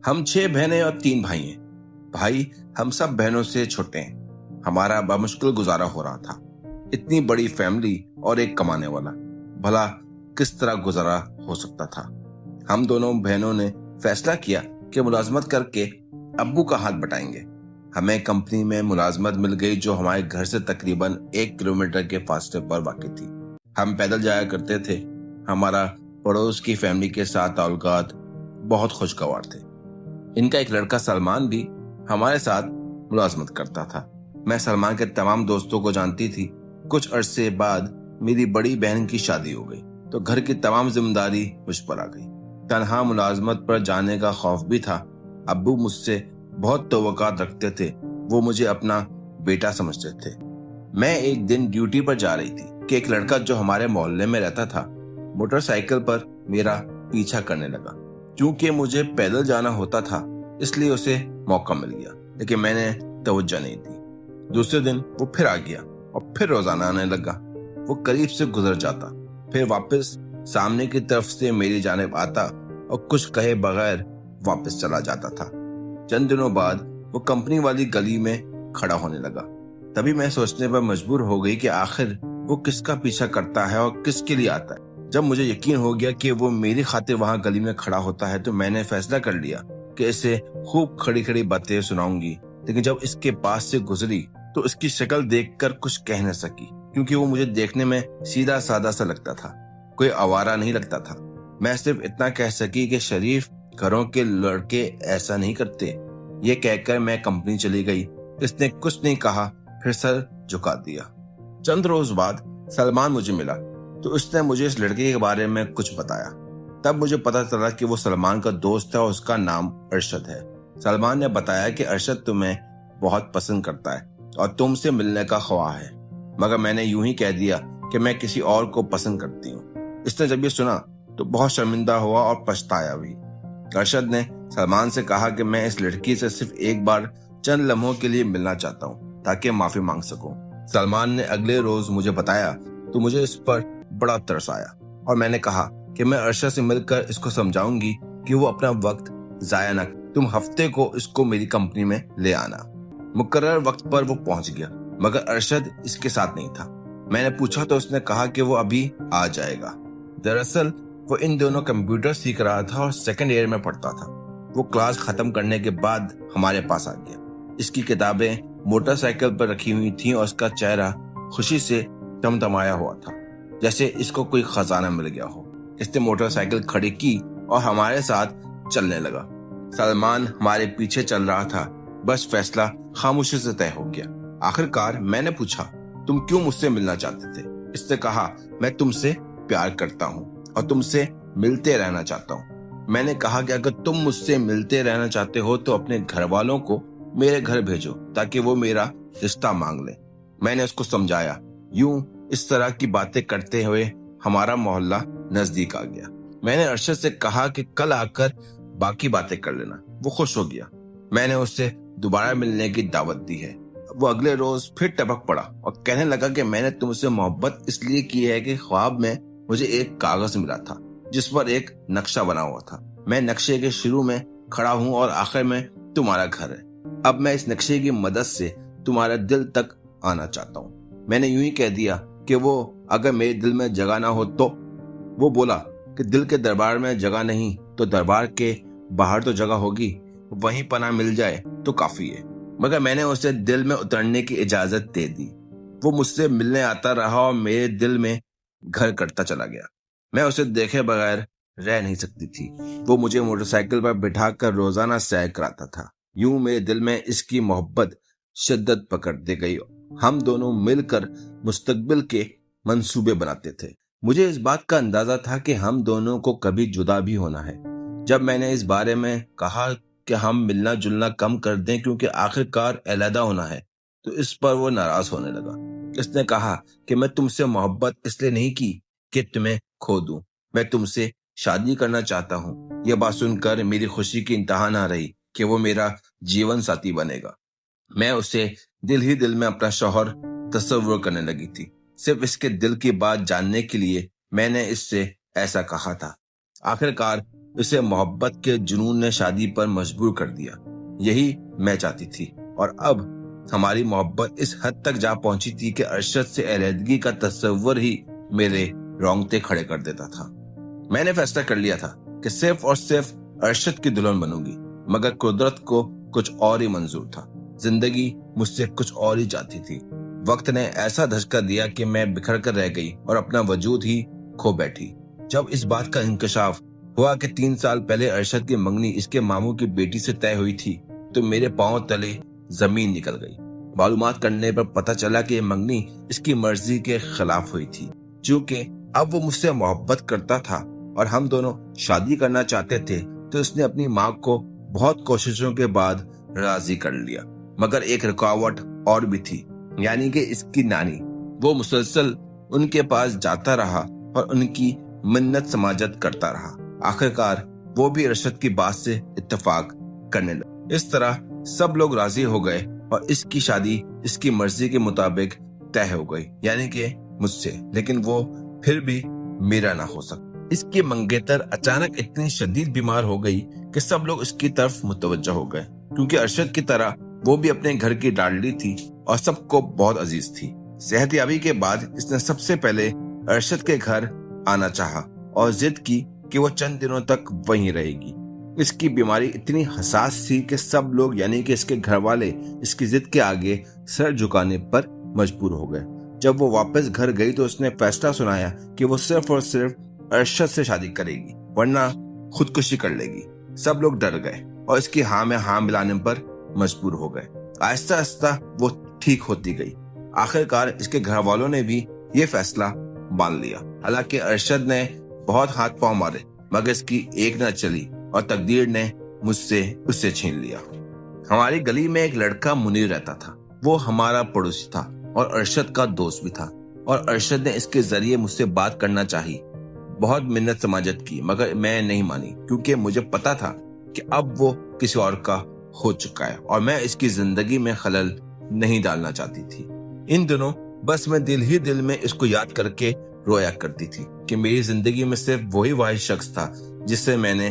हम 6 बहनें और 3 भाई हैं। भाई हम सब बहनों से छोटे हैं। हमारा बमुश्किल गुजारा हो रहा था। इतनी बड़ी फैमिली और एक कमाने वाला, भला किस तरह गुजारा हो सकता था। हम दोनों बहनों ने फैसला किया कि मुलाजमत करके अब्बू का हाथ बटाएंगे। हमें कंपनी में मुलाजमत मिल गई जो हमारे घर से तकरीबन 1 किलोमीटर के फासले पर वाक़ई थी। हम पैदल जाया करते थे। हमारा पड़ोस की फैमिली के साथ ताल्लुकात बहुत खुशगवार थे। इनका एक लड़का सलमान भी हमारे साथ मुलाजमत करता था। मैं सलमान के तमाम दोस्तों को जानती थी। कुछ अरसे बाद मेरी बड़ी बहन की शादी हो गई तो घर की तमाम जिम्मेदारी मुझ पर आ गई। तनहा मुलाजमत पर जाने का खौफ भी था। अब्बू मुझसे बहुत तवक्कात रखते थे। वो मुझे अपना बेटा समझते थे। मैं एक दिन ड्यूटी पर जा रही थी कि एक लड़का जो हमारे मोहल्ले में रहता था मोटरसाइकिल पर मेरा पीछा करने लगा। क्योंकि मुझे पैदल जाना होता था इसलिए उसे मौका मिल गया, लेकिन मैंने तवज्जो नहीं दी। दूसरे दिन वो फिर आ गया और फिर रोजाना आने लगा। वो करीब से गुजर जाता, फिर वापस सामने की तरफ से मेरी जानिब आता और कुछ कहे बगैर वापस चला जाता था। चंद दिनों बाद वो कंपनी वाली गली में खड़ा होने लगा। तभी मैं सोचने पर मजबूर हो गई कि आखिर वो किसका पीछा करता है और किसके लिए आता है। जब मुझे यकीन हो गया कि वो मेरी खातिर वहां गली में खड़ा होता है तो मैंने फैसला कर लिया कि इसे खूब खड़ी खड़ी बातें सुनाऊंगी। लेकिन जब इसके पास से गुजरी तो इसकी शक्ल देखकर कुछ कह न सकी, क्योंकि वो मुझे देखने में सीधा साधा सा लगता था, कोई आवारा नहीं लगता था। मैं सिर्फ इतना कह सकी कि शरीफ घरों के लड़के ऐसा नहीं करते। ये कहकर मैं कंपनी चली गई। इसने कुछ नहीं कहा, फिर सर झुका दिया। चंद रोज बाद सलमान मुझे मिला तो उसने मुझे इस लड़के के बारे में कुछ बताया। तब मुझे पता चला कि वो सलमान का दोस्त है और उसका नाम अरशद है। सलमान ने बताया कि अरशद तुम्हें बहुत पसंद करता है और तुमसे मिलने का ख्वाह है, मगर मैंने यूं ही कह दिया कि मैं किसी और को पसंद करती हूँ। इसने जब ये सुना तो बहुत शर्मिंदा हुआ और पछताया भी। अरशद ने सलमान से कहा कि मैं इस लड़की से सिर्फ एक बार चंद लम्हों के लिए मिलना चाहता हूँ ताकि माफी मांग सकूं। सलमान ने अगले रोज मुझे बताया तो मुझे इस पर बड़ा तरस आया और मैंने कहा कि मैं अरशद से मिलकर इसको समझाऊंगी कि वो अपना वक्त जाया न। तुम हफ्ते को इसको मेरी कंपनी में ले आना। मुकर्रर वक्त पर वो पहुंच गया, मगर अरशद इसके साथ नहीं था। मैंने पूछा तो उसने कहा कि वो अभी आ जाएगा। दरअसल वो इन दोनों कंप्यूटर सीख रहा था और सेकंड ईयर में पढ़ता था। वो क्लास खत्म करने के बाद हमारे पास आ गया। इसकी किताबें मोटरसाइकिल पर रखी हुई थीं और उसका चेहरा खुशी से टमटमाया हुआ था, जैसे इसको कोई खजाना मिल गया हो। इसने मोटरसाइकिल खड़ी की और हमारे साथ चलने लगा। सलमान हमारे पीछे चल रहा था। बस फैसला खामोशी से तय हो गया। आखिरकार मैंने पूछा, तुम क्यों मुझसे मिलना चाहते थे? इसने कहा, मैं तुमसे प्यार करता हूँ और तुमसे मिलते रहना चाहता हूँ। मैंने कहा कि अगर तुम मुझसे मिलते रहना चाहते हो तो अपने घर वालों को मेरे घर भेजो ताकि वो मेरा रिश्ता मांग ले। मैंने उसको समझाया। यूं इस तरह की बातें करते हुए हमारा मोहल्ला नजदीक आ गया। मैंने अरशद से कहा कि कल आकर बाकी बातें कर लेना। वो खुश हो गया। मैंने उससे दोबारा मिलने की दावत दी है। वो अगले रोज फिर टपक पड़ा और कहने लगा कि मैंने तुमसे मोहब्बत इसलिए की है कि ख्वाब में मुझे एक कागज मिला था जिस पर एक नक्शा बना हुआ था। मैं नक्शे के शुरू में खड़ा हूँ और आखिर में तुम्हारा घर है। अब मैं इस नक्शे की मदद से तुम्हारे दिल तक आना चाहता हूँ। मैंने यूं ही कह दिया कि वो अगर मेरे दिल में जगह ना हो तो। वो बोला कि दिल के दरबार में जगह नहीं तो दरबार के बाहर तो जगह होगी, वहीं पनाह मिल जाए तो काफी है। मगर मैंने उसे दिल में उतरने की इजाजत दे दी। वो मुझसे मिलने आता रहा और मेरे दिल में घर करता चला गया। मैं उसे देखे बगैर रह नहीं सकती थी। वो मुझे मोटरसाइकिल पर बिठाकर रोजाना सैर कराता था। यूं मेरे दिल में इसकी मोहब्बत शिद्दत पकड़ते गई। हम दोनों मिलकर मुस्तकबिल के मंसूबे बनाते थे। मुझे इस बात का अंदाजा था कि हम दोनों को कभी जुदा भी होना है। जब मैंने इस बारे में कहा कि हम मिलना जुलना कम कर दें क्योंकि आखिरकार अलहदा होना है, तो इस पर वो नाराज होने लगा। इसने कहा कि मैं तुमसे मोहब्बत इसलिए नहीं की कि तुम्हें खो दूं, मैं तुमसे शादी करना चाहता हूँ। यह बात सुनकर मेरी खुशी की इंतहा ना रही कि वो मेरा जीवन साथी बनेगा। मैं उसे दिल ही दिल में अपना शौहर तस्वुर करने लगी थी। सिर्फ इसके दिल की बात जानने के लिए मैंने इससे ऐसा कहा था। आखिरकार इसे मोहब्बत के जुनून ने शादी पर मजबूर कर दिया। यही मैं चाहती थी और अब हमारी मोहब्बत इस हद तक जा पहुंची थी कि अरशद से अलहदगी का तस्वर ही मेरे रोंगटे खड़े कर देता था। मैंने फैसला कर लिया था कि सिर्फ और सिर्फ अरशद की दुल्हन बनूंगी, मगर कुदरत को कुछ और ही मंजूर था। जिंदगी मुझसे कुछ और ही चाहती थी। वक्त ने ऐसा धक्का दिया कि मैं बिखर कर रह गई और अपना वजूद ही खो बैठी। जब इस बात का इंकशाफ हुआ कि 3 साल पहले अरशद की मंगनी इसके मामू की बेटी से तय हुई थी, तो मेरे पांव तले जमीन निकल गई। मालूमात करने पर पता चला कि ये मंगनी इसकी मर्जी के खिलाफ हुई थी। चूंकि अब वो मुझसे मोहब्बत करता था और हम दोनों शादी करना चाहते थे, तो उसने अपनी माँ को बहुत कोशिशों के बाद राजी कर लिया। मगर एक रुकावट और भी थी, यानी कि इसकी नानी। वो मुसलसल उनके पास जाता रहा और उनकी मिन्नत समाजत करता रहा। आखिरकार वो भी अरशद की बात से इत्तेफाक करने लगे। इस तरह सब लोग राजी हो गए और इसकी शादी इसकी मर्जी के मुताबिक तय हो गई, यानी कि मुझसे। लेकिन वो फिर भी मेरा ना हो सका। इसकी मंगेतर अचानक इतनी शदीद बीमार हो गई कि सब लोग इसकी तरफ मुतवज्जह हो गए, क्योंकि अरशद की तरह वो भी अपने घर की डालडी थी और सबको बहुत अजीज थी। सेहतयाबी के बाद इसने सबसे पहले अरशद के घर आना चाहा और जिद की कि वो चंद दिनों तक वहीं रहेगी। इसकी बीमारी इतनी हसास थी कि सब लोग, यानी कि इसके घर वाले, इसकी जिद के आगे सर झुकाने पर मजबूर हो गए। जब वो वापस घर गई तो उसने फैसला सुनाया कि वो सिर्फ और सिर्फ अरशद से शादी करेगी, वरना खुदकुशी कर लेगी। सब लोग डर गए और इसकी हाँ में हाँ मिलाने पर मजबूर हो गए। आहिस्ता आहिस्ता वो ठीक होती गई। आखिरकार इसके घर वालों ने भी ये फैसला मान लिया। हालांकि अरशद ने बहुत हाथ पांव मारे, मगर इसकी एक न चली और तकदीर ने मुझसे उससे छीन लिया। हमारी गली में एक लड़का मुनीर रहता था। वो हमारा पड़ोसी था और अरशद का दोस्त भी था, और अरशद ने इसके जरिए मुझसे बात करना चाही। बहुत मिन्नत समाजत की, मगर मैं नहीं मानी, क्योंकि मुझे पता था कि अब वो किसी और का हो चुका है और मैं इसकी जिंदगी में खलल नहीं डालना चाहती थी। इन दिनों बस मैं दिल ही दिल में इसको याद करके रोया करती थी कि मेरी जिंदगी में सिर्फ वही वाहिद शख्स था जिससे मैंने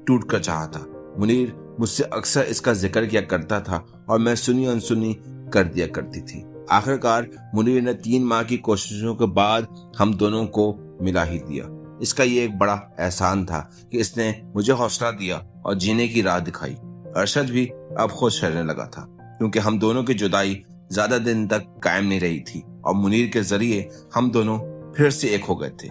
टूट कर चाहा था। मुनीर मुझसे अक्सर इसका जिक्र किया करता था और मैं सुनी अनसुनी कर दिया करती थी। आखिरकार मुनीर ने 3 माह की कोशिशों के बाद हम दोनों को मिला ही दिया। इसका ये एक बड़ा एहसान था कि इसने मुझे हौसला दिया और जीने की राह दिखाई। अरशद भी अब खुश रहने लगा था, क्योंकि हम दोनों की जुदाई ज्यादा दिन तक कायम नहीं रही थी और मुनीर के जरिए हम दोनों फिर से एक हो गए थे।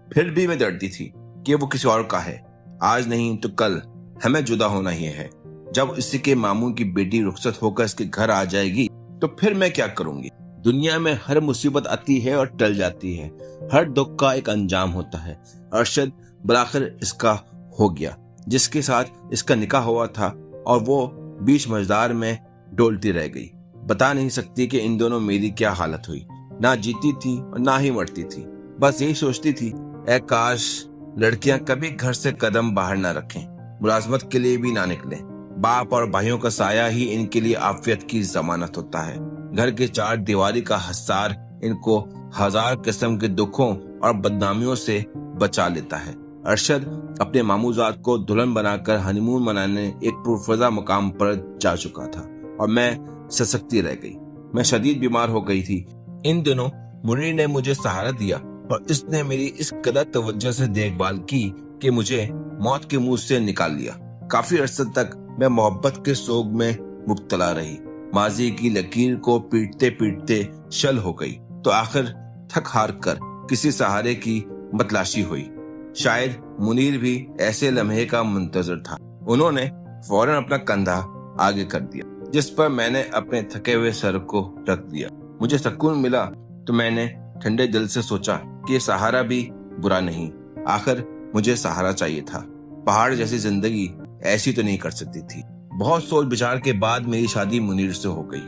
फिर भी मैं डरती थी कि वो किसी और का है। आज नहीं तो कल हमें जुदा होना ही है। जब इसी के मामू की बेटी रुखसत होकर इसके घर आ जाएगी तो फिर मैं क्या करूंगी। दुनिया में हर मुसीबत आती है और टल जाती है। हर दुख का एक अंजाम होता है। अरशद बराखिर इसका हो गया, जिसके साथ इसका निकाह हुआ था, और वो बीच मझदार में डोलती रह गई। बता नहीं सकती कि इन दोनों मेरी क्या हालत हुई। ना जीती थी और ना ही मरती थी। बस यही सोचती थी, ऐ काश लड़कियां कभी घर से कदम बाहर ना रखें, मुलाजमत के लिए भी ना निकलें। बाप और भाइयों का साया ही इनके लिए आफियत की जमानत होता है। घर के 4 दीवारी का हसार इनको हजार किस्म के दुखों और बदनामियों से बचा लेता है। अरशद अपने मामूजात को दुल्हन बनाकर हनीमून मनाने एक पुरफजा मुकाम पर जा चुका था और मैं सशक्ति रह गई। मैं शदीद बीमार हो गई थी। इन दिनों मुनीर ने मुझे सहारा दिया और इसने मेरी इस कदर तवज्जो से देखभाल की कि मुझे मौत के मुंह से निकाल लिया। काफी अरसे तक मैं मोहब्बत के सोग में मुब्तला रही। माजी की लकीर को पीटते पीटते शल हो गई, तो आखिर थक हार कर किसी सहारे की मतलाशी हुई। शायद मुनीर भी ऐसे लम्हे का मुंतजर था। उन्होंने फौरन अपना कंधा आगे कर दिया, जिस पर मैंने अपने थके हुए सर को रख दिया। मुझे सुकून मिला तो मैंने ठंडे दिल से सोचा कि सहारा भी बुरा नहीं। आखिर मुझे सहारा चाहिए था। पहाड़ जैसी जिंदगी ऐसी तो नहीं कर सकती थी। बहुत सोच विचार के बाद मेरी शादी मुनीर से हो गई।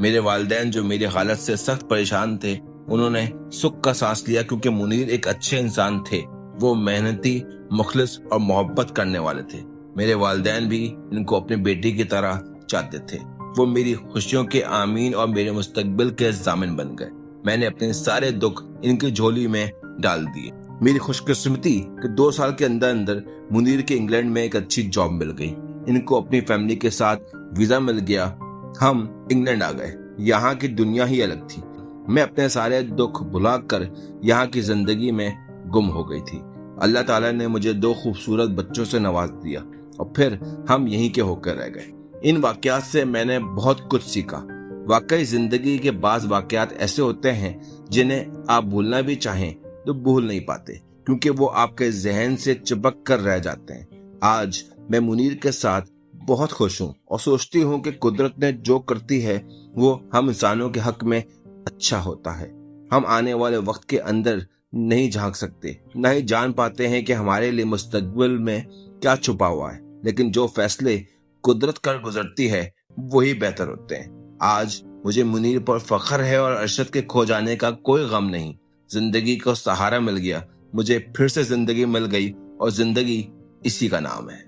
मेरे वालिदैन जो मेरी हालत से सख्त परेशान थे, उन्होंने सुख का सांस लिया, क्योंकि मुनीर एक अच्छे इंसान थे। वो मेहनती, मुखलिस और मोहब्बत करने वाले थे। मेरे वालिदैन भी इनको अपने बेटी की तरह चाहते थे। वो मेरी खुशियों के आमीन और मेरे मुस्तकबिल के जामिन बन गए। मैंने अपने सारे दुख इनकी झोली में डाल दिए। मेरी खुशकिस्मती कि 2 साल के अंदर अंदर मुनीर के इंग्लैंड में एक अच्छी जॉब मिल गई। इनको अपनी फैमिली के साथ वीजा मिल गया। हम इंग्लैंड आ गए। यहाँ की दुनिया ही अलग थी। मैं अपने सारे दुख भुलाकर यहाँ की जिंदगी में गुम हो गई थी। अल्लाह ताला ने मुझे 2 खूबसूरत बच्चों से नवाज दिया और फिर हम यहीं के होकर रह गए। इन वाकयात से मैंने बहुत कुछ सीखा। वाकई जिंदगी के बाज़ वाकयात ऐसे होते हैं जिन्हें आप भूलना भी चाहें तो भूल नहीं पाते, क्योंकि वो आपके जहन से चिपक कर रह जाते हैं। आज मैं मुनीर के साथ बहुत खुश हूँ और सोचती हूँ कि कुदरत ने जो करती है वो हम इंसानों के हक में अच्छा होता है। हम आने वाले वक्त के अंदर नहीं झांक सकते, न ही जान पाते हैं कि हमारे लिए मुस्तकबिल में क्या छुपा हुआ है, लेकिन जो फैसले कुदरत कर गुजरती है वही बेहतर होते हैं। आज मुझे मुनीर पर फख्र है और अरशद के खो जाने का कोई गम नहीं। जिंदगी को सहारा मिल गया, मुझे फिर से जिंदगी मिल गई और जिंदगी इसी का नाम है।